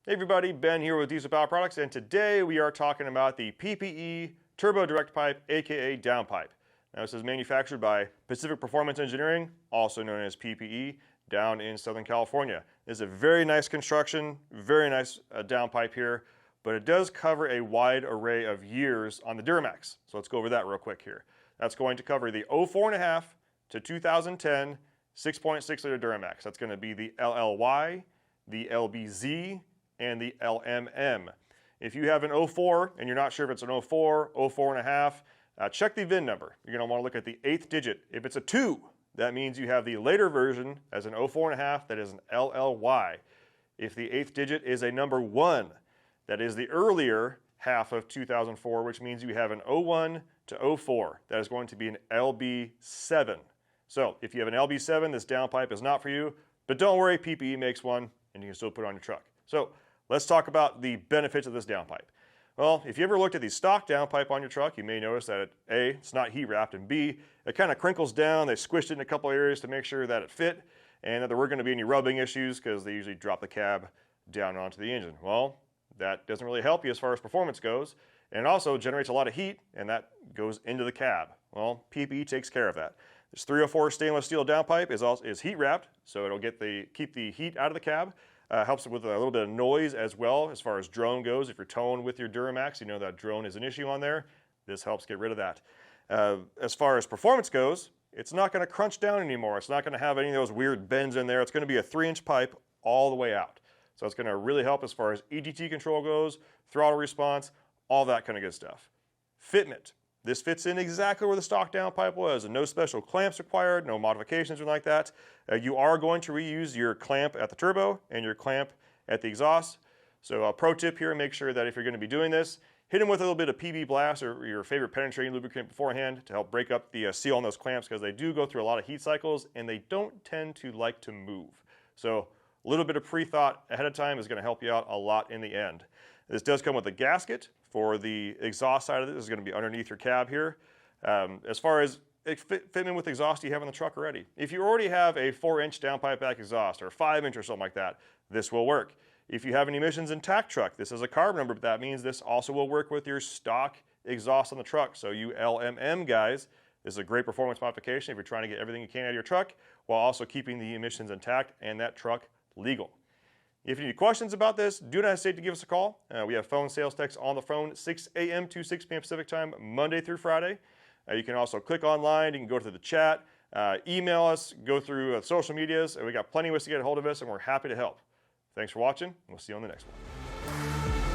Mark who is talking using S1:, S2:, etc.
S1: Hey everybody, Ben here with Diesel Power Products, and today we are talking about the PPE Turbo Direct Pipe, aka Downpipe. Now this is manufactured by Pacific Performance Engineering, also known as PPE, down in Southern California. This is a very nice construction, very nice downpipe here, but it does cover a wide array of years on the Duramax. So let's go over that real quick here. That's going to cover the 04.5 to 2010 6.6 liter Duramax. That's going to be the LLY, the LBZ, and the LMM. If you have an 04 and you're not sure if it's an 04, 04.5, check the VIN number. You're going to want to look at the 8th digit. If it's a 2, that means you have the later version as an 04.5, that is an LLY. If the 8th digit is a number 1, that is the earlier half of 2004, which means you have an 01 to 04. That is going to be an LB7. So if you have an LB7, this downpipe is not for you, but don't worry, PPE makes one and you can still put it on your truck. So let's talk about the benefits of this downpipe. Well, if you ever looked at the stock downpipe on your truck, you may notice that A, it's not heat wrapped, and B, it kind of crinkles down. They squished it in a couple areas to make sure that it fit and that there weren't going to be any rubbing issues because they usually drop the cab down onto the engine. Well, that doesn't really help you as far as performance goes, and it also generates a lot of heat, and that goes into the cab. Well, PPE takes care of that. This 304 stainless steel downpipe is heat wrapped, so it'll keep the heat out of the cab. Helps with a little bit of noise as well as far as drone goes. If you're towing with your Duramax, you know that drone is an issue on there. This helps get rid of that. As far as performance goes, it's not going to crunch down anymore. It's not going to have any of those weird bends in there. It's going to be a 3-inch pipe all the way out. So it's going to really help as far as EGT control goes, throttle response, all that kind of good stuff. Fitment. This fits in exactly where the stock downpipe was, and no special clamps required, no modifications or like that. You are going to reuse your clamp at the turbo and your clamp at the exhaust. So a pro tip here, make sure that if you're going to be doing this, hit them with a little bit of PB Blast or your favorite penetrating lubricant beforehand to help break up the seal on those clamps, because they do go through a lot of heat cycles and they don't tend to like to move. So a little bit of pre-thought ahead of time is going to help you out a lot in the end. This does come with a gasket for the exhaust side of this. Is going to be underneath your cab here. As far as fitment with exhaust you have in the truck already. If you already have a 4-inch downpipe back exhaust or 5-inch or something like that, this will work. If you have an emissions intact truck, this is a carb number, but that means this also will work with your stock exhaust on the truck. So you LMM guys, this is a great performance modification if you're trying to get everything you can out of your truck while also keeping the emissions intact and that truck legal. If you need questions about this, do not hesitate to give us a call. We have phone sales techs on the phone 6 a.m. to 6 p.m. Pacific time, Monday through Friday. You can also click online, you can go to the chat, email us, go through social medias. We got plenty of ways to get a hold of us, and we're happy to help. Thanks for watching, and we'll see you on the next one.